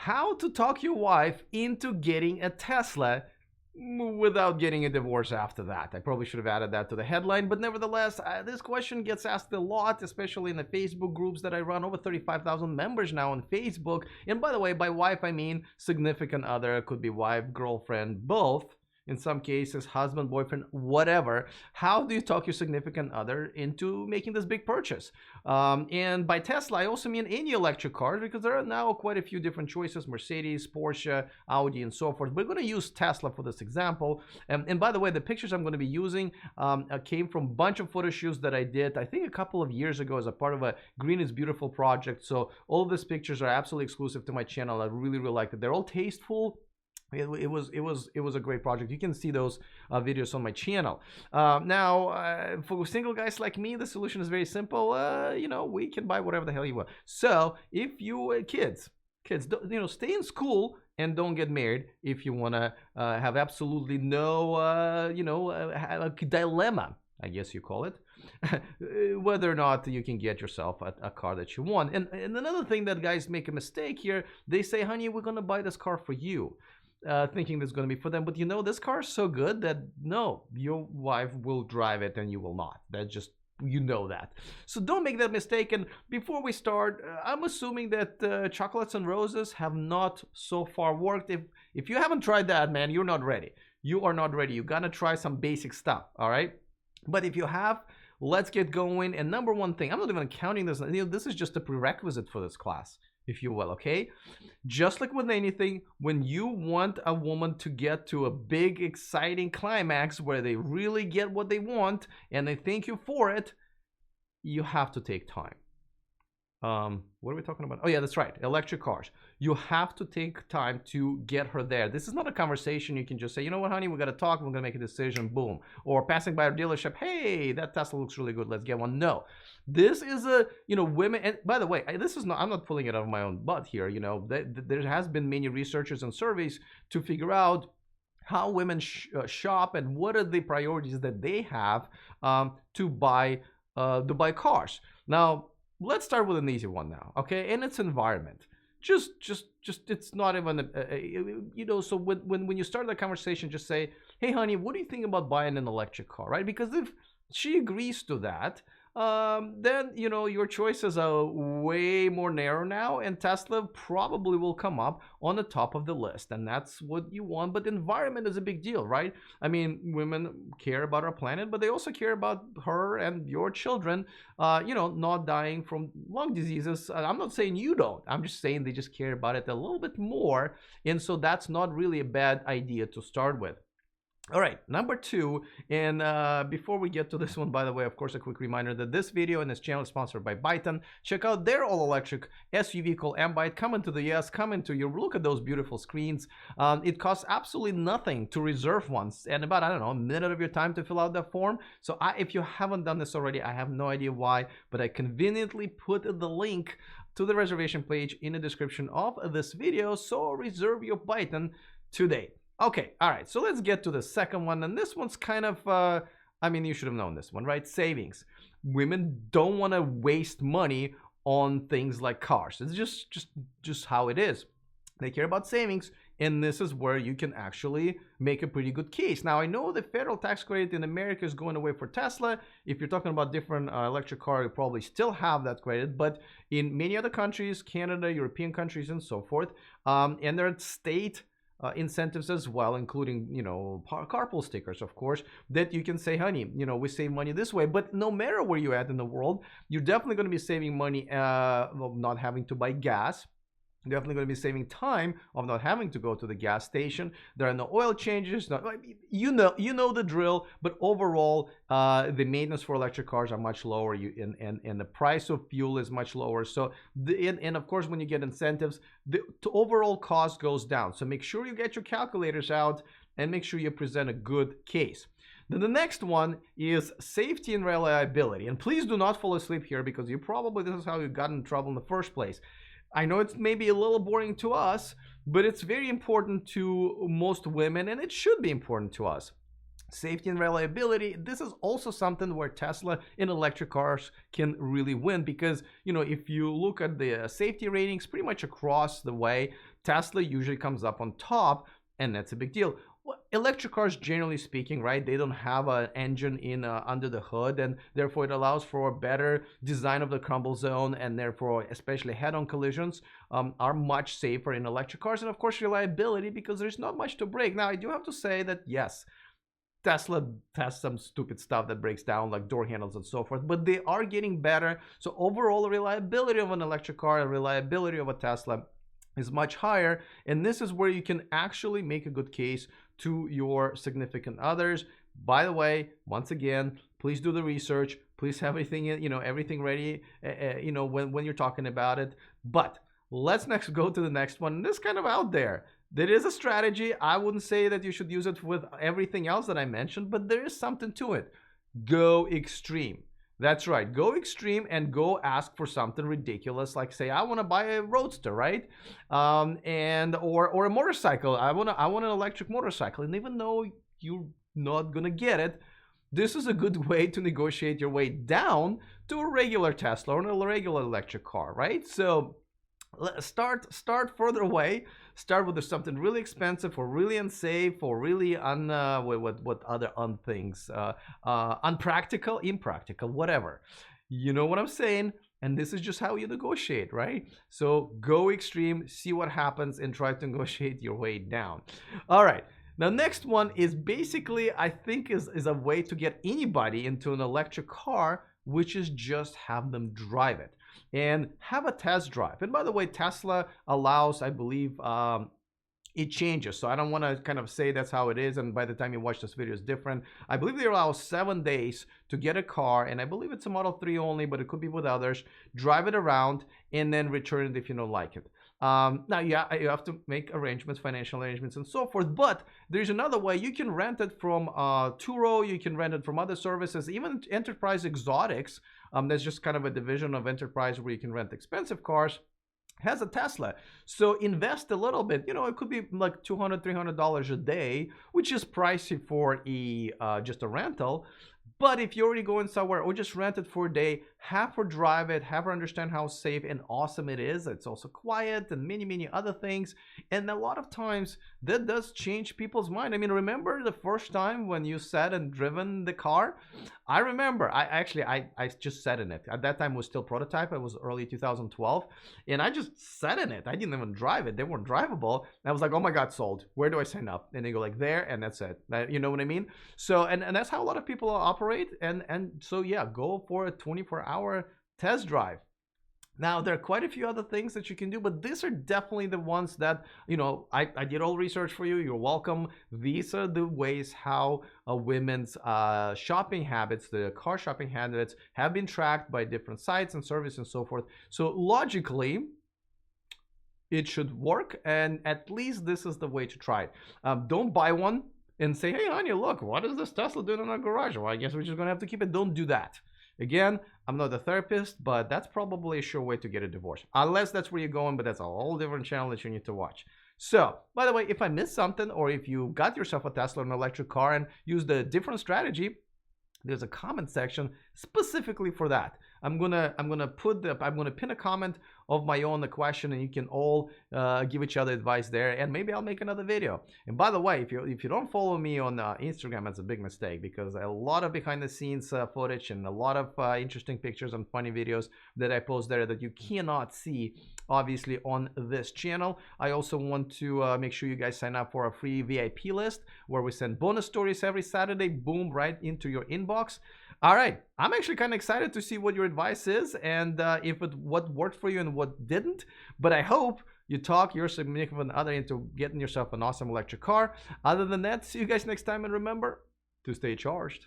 how to talk your wife into getting a Tesla without getting a divorce after that. I probably should have added that to the headline, but nevertheless, this question gets asked a lot, especially in the Facebook groups that I run. Over 35,000 members now on Facebook. And by the way, by wife, I mean significant other, could be wife, girlfriend, both. In some cases, husband, boyfriend, whatever. How do you talk your significant other into making this big purchase? And by Tesla, I also mean any electric cars, because there are now quite a few different choices: Mercedes, Porsche, Audi, and so forth. We're going to use Tesla for this example. And by the way, the pictures I'm going to be using came from a bunch of photo shoots that I did, I think, a couple of years ago as a part of a Green is Beautiful project. So all of these pictures are absolutely exclusive to my channel. I really, really like it. They're all tasteful. It was a great project. You can see those videos on my channel. Now, for single guys like me, the solution is very simple. You know, we can buy whatever the hell you want. So if you kids, you know, stay in school and don't get married if you want to have absolutely no, you know, a dilemma, I guess you call it, whether or not you can get yourself a car that you want. And another thing that guys make a mistake here, they say, honey, we're going to buy this car for you. Thinking it's going to be for them, but you know, this car is so good that no, your wife will drive it and you will not. That just, you know that. So don't make that mistake. And before we start, I'm assuming that chocolates and roses have not so far worked. If you haven't tried that, man, you're not ready. You are not ready. You gotta try some basic stuff, all right? But if you have, let's get going. And number one thing, I'm not even counting this. You know, this is just a prerequisite for this class, if you will, okay? Just like with anything, when you want a woman to get to a big, exciting climax where they really get what they want and they thank you for it, you have to take time. What are we talking about? Oh yeah, that's right, electric cars. You have to take time to get her there. This is not a conversation you can just say, you know what, honey, we got to talk, we're going to make a decision, boom. Or passing by a dealership, hey, that Tesla looks really good, let's get one. No, this is a, you know, women, and by the way, this is not, I'm not pulling it out of my own butt here, you know, there has been many researchers and surveys to figure out how women shop and what are the priorities that they have to buy cars. Now, let's start with an easy one now, okay? And it's environment. Just it's not even you know. So when you start the conversation, just say, hey honey, what do you think about buying an electric car, right? Because if she agrees to that, then you know your choices are way more narrow now, and Tesla probably will come up on the top of the list, and that's what you want. But environment is a big deal, right? I mean, women care about our planet, but they also care about her and your children, you know, not dying from lung diseases. I'm not saying you don't. I'm just saying they just care about it a little bit more, and so that's not really a bad idea to start with. All right, number two, and before we get to this one, by the way, of course, a quick reminder that this video and this channel is sponsored by Byton. Check out their all-electric SUV called M-Byte. Come into the US, come into your, look at those beautiful screens. It costs absolutely nothing to reserve ones, and about, I don't know, a minute of your time to fill out that form. So if you haven't done this already, I have no idea why, but I conveniently put the link to the reservation page in the description of this video, so reserve your Byton today. Okay, all right, so let's get to the second one, and this one's kind of, I mean, you should have known this one, right? Savings. Women don't want to waste money on things like cars. It's just how it is. They care about savings, and this is where you can actually make a pretty good case. Now, I know the federal tax credit in America is going away for Tesla. If you're talking about different electric car, you probably still have that credit, but in many other countries, Canada, European countries, and so forth, and there are state incentives as well, including, you know, carpool stickers, of course, that you can say, honey, you know, we save money this way. But no matter where you're at in the world, you're definitely going to be saving money of not having to buy gas. Definitely going to be saving time of not having to go to the gas station. There are no oil changes. You know the drill. But overall, the maintenance for electric cars are much lower, and the price of fuel is much lower. So and of course, when you get incentives, the overall cost goes down. So make sure you get your calculators out and make sure you present a good case. Then the next one is safety and reliability. And please do not fall asleep here, because this is how you got in trouble in the first place. I know it's maybe a little boring to us, but it's very important to most women, and it should be important to us. Safety and reliability, this is also something where Tesla and electric cars can really win, because, you know, if you look at the safety ratings pretty much across the way, Tesla usually comes up on top, and that's a big deal. Well, electric cars, generally speaking, right, they don't have an engine in under the hood, and therefore it allows for a better design of the crumble zone, and therefore especially head-on collisions are much safer in electric cars. And of course reliability, because there's not much to break. Now I do have to say that yes, Tesla has some stupid stuff that breaks down, like door handles and so forth, but they are getting better. So overall reliability of an electric car and reliability of a Tesla is much higher, and this is where you can actually make a good case to your significant others. By the way, once again, please do the research, please have everything, everything ready, when you're talking about it. But let's next go to the next one. This is kind of out there. There is a strategy. I wouldn't say that you should use it with everything else that I mentioned, but there is something to it. Go extreme. That's right. Go extreme and go ask for something ridiculous, like say I want to buy a roadster, right? Or a motorcycle. I want an electric motorcycle, and even though you're not gonna get it, this is a good way to negotiate your way down to a regular Tesla or a regular electric car, right? So start further away. Start with something really expensive or really unsafe or really what other things, unpractical, impractical, whatever. You know what I'm saying? And this is just how you negotiate, right? So go extreme, see what happens, and try to negotiate your way down. All right. Now, next one is basically, I think, is a way to get anybody into an electric car, which is just have them drive it and have a test drive. And by the way, Tesla allows, I believe, it changes. So I don't want to kind of say that's how it is, and by the time you watch this video is different. I believe they allow 7 days to get a car, and I believe it's a Model 3 only, but it could be with others. Drive it around and then return it if you don't like it. Now, yeah, you have to make arrangements, financial arrangements and so forth, but there's another way. You can rent it from Turo, you can rent it from other services, even Enterprise Exotics. That's just kind of a division of Enterprise where you can rent expensive cars, has a Tesla. So invest a little bit. It could be like $200, $300 a day, which is pricey for just a rental. But if you're already going somewhere, or just rent it for a day, have her drive it, have her understand how safe and awesome it is. It's also quiet and many, many other things. And a lot of times that does change people's mind. I mean, remember the first time when you sat and driven the car? I remember, I just sat in it. At that time it was still prototype. It was early 2012. And I just sat in it. I didn't even drive it. They weren't drivable. And I was like, oh my God, sold. Where do I sign up? And they go like there, and that's it. You know what I mean? So, and that's how a lot of people operate. And so, yeah, go for a 24-hour test drive. Now, there are quite a few other things that you can do, but these are definitely the ones that, I did all research for you. You're welcome. These are the ways how women's shopping habits, the car shopping habits, have been tracked by different sites and services and so forth. So logically, it should work, and at least this is the way to try it. Don't buy one and say, hey, honey, look, what is this Tesla doing in our garage? Well, I guess we're just going to have to keep it. Don't do that. Again, I'm not a therapist, but that's probably a sure way to get a divorce. Unless that's where you're going, but that's a whole different channel that you need to watch. So, by the way, if I missed something, or if you got yourself a Tesla or an electric car and used a different strategy, there's a comment section specifically for that. I'm gonna pin a comment of my own, the question, and you can all give each other advice there, and maybe I'll make another video. And by the way, if you don't follow me on Instagram, that's a big mistake, because a lot of behind the scenes footage and a lot of interesting pictures and funny videos that I post there that you cannot see obviously on this channel. I also want to make sure you guys sign up for a free VIP list where we send bonus stories every Saturday, boom, right into your inbox. All right, I'm actually kind of excited to see what your advice is, and what worked for you and what didn't. But I hope you talk your significant other into getting yourself an awesome electric car. Other than that, see you guys next time, and remember to stay charged.